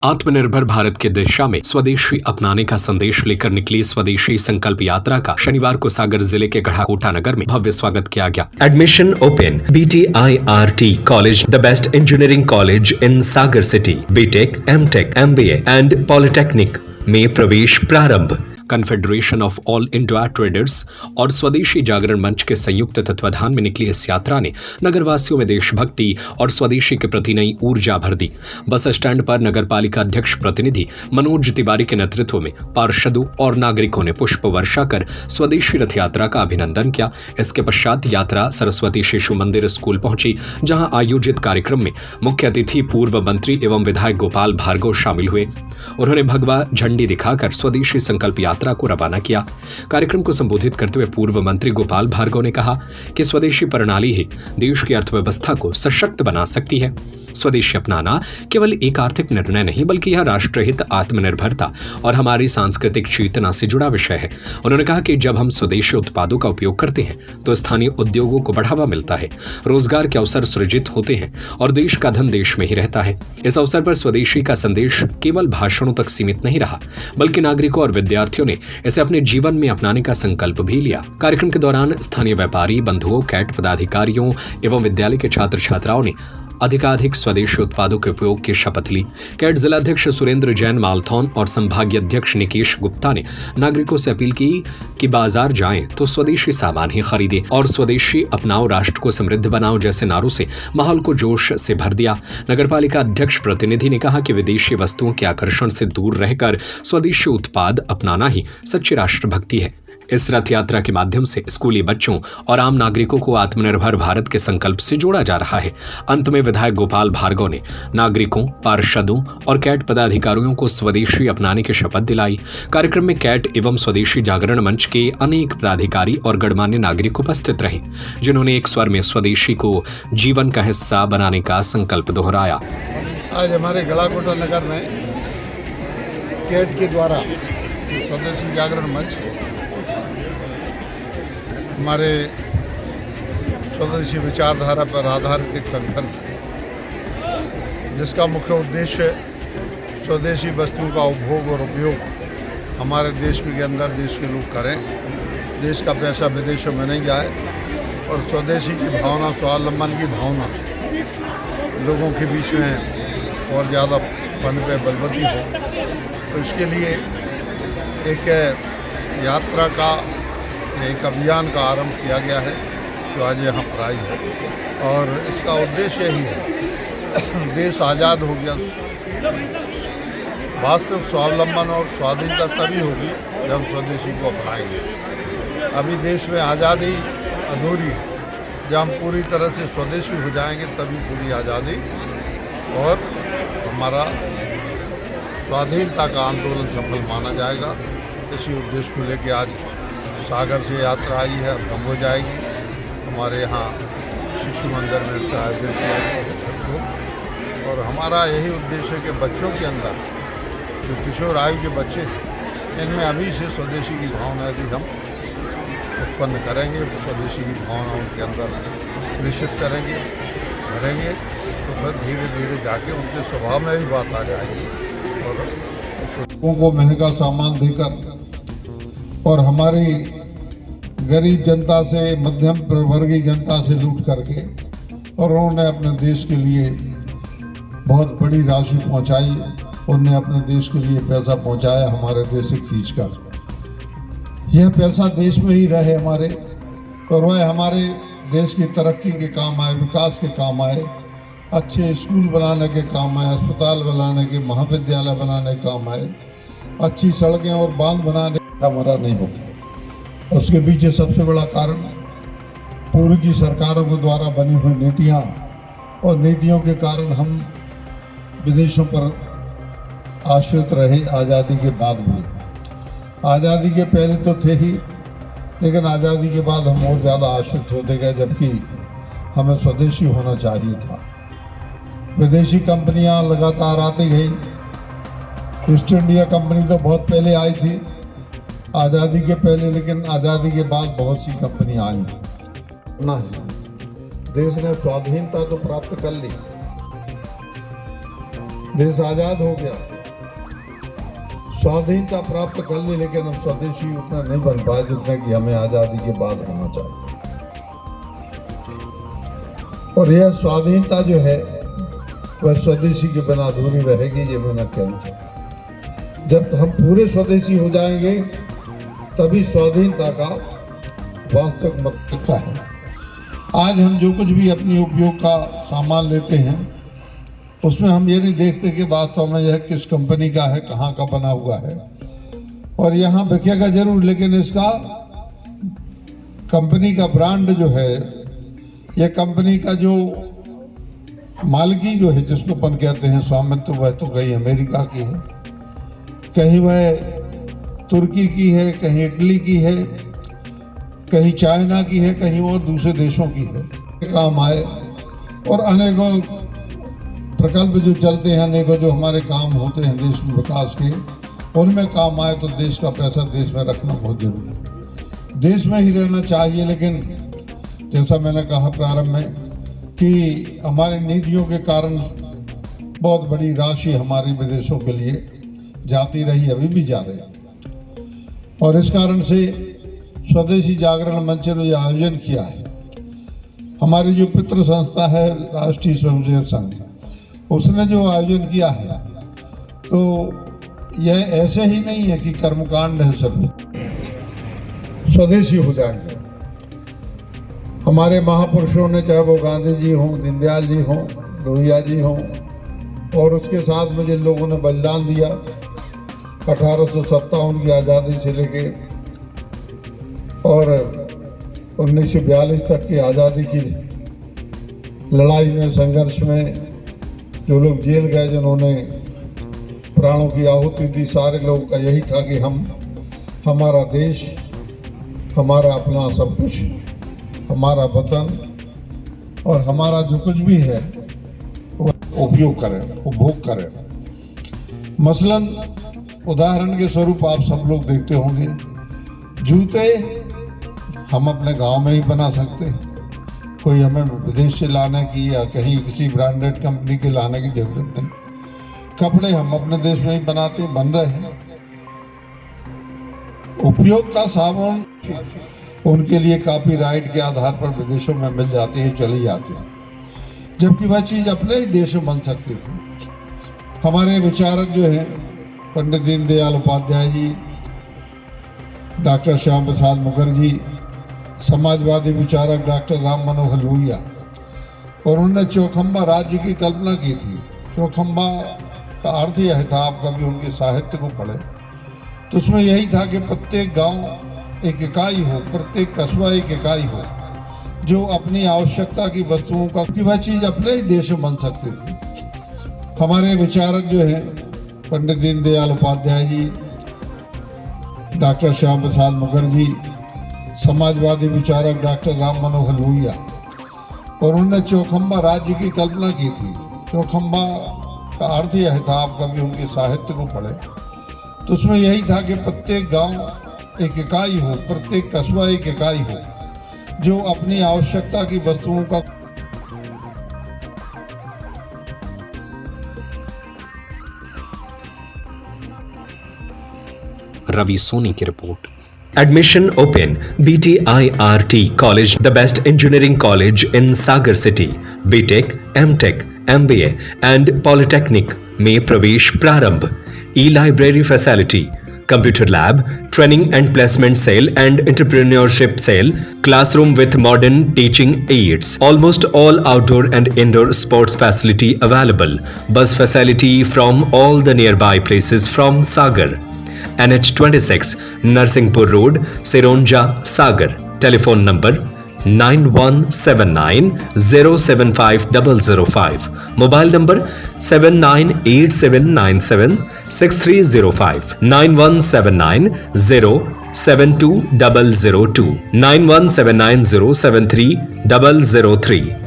आत्मनिर्भर भारत की दिशा में स्वदेशी अपनाने का संदेश लेकर निकली स्वदेशी संकल्प यात्रा का शनिवार को सागर जिले के गढ़ाकोटा नगर में भव्य स्वागत किया गया। Admission open BTIRT college, the best engineering college in Sagar city. BTech, MTech, MBA and polytechnic में प्रवेश प्रारंभ। Confederation of all India traders और स्वदेशी जागरण मंच के संयुक्त तत्वाधान में निकली इस यात्रा ने नगरवासियों में देशभक्ति और स्वदेशी के प्रति नई ऊर्जा भर दी। बस स्टैंड पर नगर पालिका अध्यक्ष प्रतिनिधि मनोज तिवारी के नेतृत्व में पार्षदों और नागरिकों ने पुष्प वर्षा कर स्वदेशी रथ यात्रा का अभिनंदन किया। इसके पश्चात यात्रा सरस्वती शिशु मंदिर स्कूल पहुंची, जहां आयोजित कार्यक्रम में मुख्य अतिथि पूर्व मंत्री एवं विधायक गोपाल भार्गव शामिल हुए। उन्होंने भगवा झंडी दिखाकर स्वदेशी संकल्प यात्रा को रवाना किया। कार्यक्रम को संबोधित करते हुए पूर्व मंत्री गोपाल भार्गव ने कहा कि स्वदेशी प्रणाली ही देश की अर्थव्यवस्था को सशक्त बना सकती है। स्वदेशी अपनाना केवल एक आर्थिक निर्णय नहीं, बल्कि यह राष्ट्रहित, आत्मनिर्भरता और हमारी सांस्कृतिक चेतना से जुड़ा विषय है। उन्होंने कहा कि जब हम स्वदेशी उत्पादों का उपयोग करते हैं तो स्थानीय उद्योगों को बढ़ावा मिलता है, रोजगार के अवसर सृजित होते हैं और देश का धन देश में ही रहता है। इस अवसर पर स्वदेशी का संदेश केवल भाषणों तक सीमित नहीं रहा, बल्कि नागरिकों और विद्यार्थियों ने इसे अपने जीवन में अपनाने का संकल्प भी लिया। कार्यक्रम के दौरान स्थानीय व्यापारी बंधुओं, कैट पदाधिकारियों एवं विद्यालय के छात्र छात्राओं ने अधिकाधिक स्वदेशी उत्पादों के उपयोग की शपथ ली। कैट जिलाध्यक्ष सुरेंद्र जैन मालथौन और संभागीय अध्यक्ष निकेश गुप्ता ने नागरिकों से अपील की कि बाजार जाएं तो स्वदेशी सामान ही खरीदें और स्वदेशी अपनाओ, राष्ट्र को समृद्ध बनाओ जैसे नारों से माहौल को जोश से भर दिया। नगरपालिका अध्यक्ष प्रतिनिधि ने कहा कि विदेशी वस्तुओं के आकर्षण से दूर रहकर स्वदेशी उत्पाद अपनाना ही सच्ची राष्ट्रभक्ति है। इस रथ यात्रा के माध्यम से स्कूली बच्चों और आम नागरिकों को आत्मनिर्भर भारत के संकल्प से जोड़ा जा रहा है। अंत में विधायक गोपाल भार्गव ने नागरिकों, पार्षदों और कैट पदाधिकारियों को स्वदेशी अपनाने की शपथ दिलाई। कार्यक्रम में कैट एवं स्वदेशी जागरण मंच के अनेक पदाधिकारी और गणमान्य नागरिक उपस्थित रहे, जिन्होंने एक स्वर में स्वदेशी को जीवन का हिस्सा बनाने का संकल्प दोहराया। आज हमारे गढ़ाकोटा नगर में कैट के द्वारा स्वदेशी जागरण मंच हमारे स्वदेशी विचारधारा पर आधारित एक संगठन जिसका मुख्य उद्देश्य स्वदेशी वस्तुओं का उपभोग और उपयोग हमारे देश के अंदर देश के लोग करें, देश का पैसा विदेशों में नहीं जाए और स्वदेशी की भावना, स्वावलंबन की भावना लोगों के बीच में और ज़्यादा पनपे बलवती हो। तो इसके लिए एक यात्रा का, एक अभियान का आरंभ किया गया है जो आज यहाँ पर आई है और इसका उद्देश्य यही है, देश आज़ाद हो गया। वास्तविक स्वावलंबन और स्वाधीनता तभी होगी जब हम स्वदेशी को अपनाएंगे। अभी देश में आज़ादी अधूरी है। जब हम पूरी तरह से स्वदेशी हो जाएंगे तभी पूरी आज़ादी और हमारा स्वाधीनता का आंदोलन सफल माना जाएगा। इसी उद्देश्य को लेकर आज सागर से यात्रा आई है, अब कम हो जाएगी। हमारे यहाँ शिशु मंदिर में इसका आयोजन किया गया और हमारा यही उद्देश्य है कि बच्चों के अंदर जो किशोर आयु के बच्चे हैं, इनमें अभी से स्वदेशी की भावना यदि हम उत्पन्न करेंगे, स्वदेशी की भावना उनके अंदर निश्चित करेंगे, तो फिर धीरे धीरे जाके उनके स्वभाव में भी बात आ जाएगी और लोगों को महंगा सामान देकर और हमारी गरीब जनता से, मध्यम वर्गीय जनता से लूट करके और उन्होंने अपने देश के लिए बहुत बड़ी राशि पहुंचाई। उन्होंने अपने देश के लिए पैसा पहुंचाया हमारे देश से खींचकर। यह पैसा देश में ही रहे हमारे और वह हमारे देश की तरक्की के काम आए, विकास के काम आए, अच्छे स्कूल बनाने के काम आए, अस्पताल बनाने के, महाविद्यालय बनाने के काम आए, अच्छी सड़कें और बांध बनाने हमारा नहीं होता। उसके पीछे सबसे बड़ा कारण पूर्व की सरकारों के द्वारा बनी हुई नीतियाँ और नीतियों के कारण हम विदेशों पर आश्रित रहे। आज़ादी के बाद भी, आज़ादी के पहले तो थे ही, लेकिन आज़ादी के बाद हम और ज़्यादा आश्रित होते गए, जबकि हमें स्वदेशी होना चाहिए था। विदेशी कंपनियां लगातार आती गई। ईस्ट इंडिया कंपनी तो बहुत पहले आई थी आज़ादी के पहले, लेकिन आज़ादी के बाद बहुत सी कंपनियां आई। देश ने स्वाधीनता तो प्राप्त कर ली, देश आजाद हो गया, स्वाधीनता प्राप्त कर ली, लेकिन हम स्वदेशी उतना नहीं बन पाए जितना कि हमें आजादी के बाद होना चाहिए। और यह स्वाधीनता जो है वह स्वदेशी के बिना अधूरी रहेगी, ये मैं न कहना चाहता। जब हम पूरे स्वदेशी हो जाएंगे तभी स्वाधीनता का वास्तविक मतलब है। आज हम जो कुछ भी अपने उपयोग का सामान लेते हैं उसमें हम ये नहीं देखते कि वास्तव में यह किस कंपनी का है, कहाँ का बना हुआ है। और यहाँ बिकेगा जरूर, लेकिन इसका कंपनी का ब्रांड जो है, यह कंपनी का जो मालिकी जो है, जिसको अपन कहते हैं स्वामित्व, वह तो कहीं अमेरिका की है, कहीं वह तुर्की की है, कहीं इटली की है, कहीं चाइना की है, कहीं और दूसरे देशों की है। काम आए और अनेकों प्रकल्प जो चलते हैं, अनेकों जो हमारे काम होते हैं देश में विकास के, उनमें काम आए तो देश का पैसा देश में रखना बहुत जरूरी है। देश में ही रहना चाहिए, लेकिन जैसा मैंने कहा प्रारंभ में कि हमारी नीतियों के कारण बहुत बड़ी राशि हमारे विदेशों के लिए जाती रही, अभी भी जा रही है। और इस कारण से स्वदेशी जागरण मंच ने यह आयोजन किया है। हमारी जो पितृ संस्था है राष्ट्रीय स्वयंसेवक संघ, उसने जो आयोजन किया है, तो यह ऐसे ही नहीं है कि कर्मकांड है, सब स्वदेशी हो जाएंगे। हमारे महापुरुषों ने, चाहे वो गांधी जी हों, दीनदयाल जी हों, लोहिया जी हों, और उसके साथ में जिन लोगों ने बलिदान दिया 1857 की आज़ादी से लेके और 1942 तक की आज़ादी की लड़ाई में, संघर्ष में जो लोग जेल गए, जिन्होंने प्राणों की आहुति दी, सारे लोगों का यही था कि हम, हमारा देश, हमारा अपना सब कुछ, हमारा वतन और हमारा जो कुछ भी है वो उपयोग करें, उपभोग करें। मसलन उदाहरण के स्वरूप आप सब लोग देखते होंगे, जूते हम अपने गांव में ही बना सकते हैं, कोई हमें विदेश से लाने की या कहीं किसी ब्रांडेड कंपनी के लाने की जरूरत नहीं। कपड़े हम अपने देश में ही बनाते, बन रहे हैं। उपयोग का सामान उनके लिए कॉपीराइट के आधार पर विदेशों में मिल जाती है, चली जाती है, जबकि वह चीज अपने ही देश में बन सकती थी। हमारे विचारक जो हैं पंडित दीनदयाल उपाध्याय जी, डॉक्टर श्याम प्रसाद मुखर्जी, समाजवादी विचारक डॉक्टर राम मनोहर लोहिया, और उन्होंने चौखंबा राज्य की कल्पना की थी। चौखंबा का अर्थ यह था, आप कभी उनके साहित्य को पढ़े तो उसमें यही था कि प्रत्येक गांव एक इकाई हो, प्रत्येक कस्बा एक इकाई हो, जो अपनी आवश्यकता की वस्तुओं का, कि वह चीज अपने ही देश में बन सकती थी। हमारे विचारक जो हैं पंडित दीनदयाल उपाध्याय जी, डॉक्टर श्याम प्रसाद मुखर्जी, समाजवादी विचारक डॉक्टर राम मनोहर लोहिया, और उन्होंने चौखंबा राज्य की कल्पना की थी। चौखंबा का अर्थ यह था, आप कभी उनके साहित्य को पढ़े तो उसमें यही था कि प्रत्येक गांव एक इकाई हो, प्रत्येक कस्बा एक इकाई हो, जो अपनी आवश्यकता की वस्तुओं का। रवि सोनी की report. Admission open. BTIRT College, the best engineering college in Sagar City. BTech, MTech, MBA and Polytechnic में प्रवेश प्रारंभ. E-library facility, computer lab, training and placement cell and entrepreneurship cell, classroom with modern teaching aids. Almost all outdoor and indoor sports facility available. Bus facility from all the nearby places from Sagar. NH26 Narsingpur Road, Sironja, Sagar. Telephone number 9179075005. Mobile number 7987976305. 9179072002. 9179073003.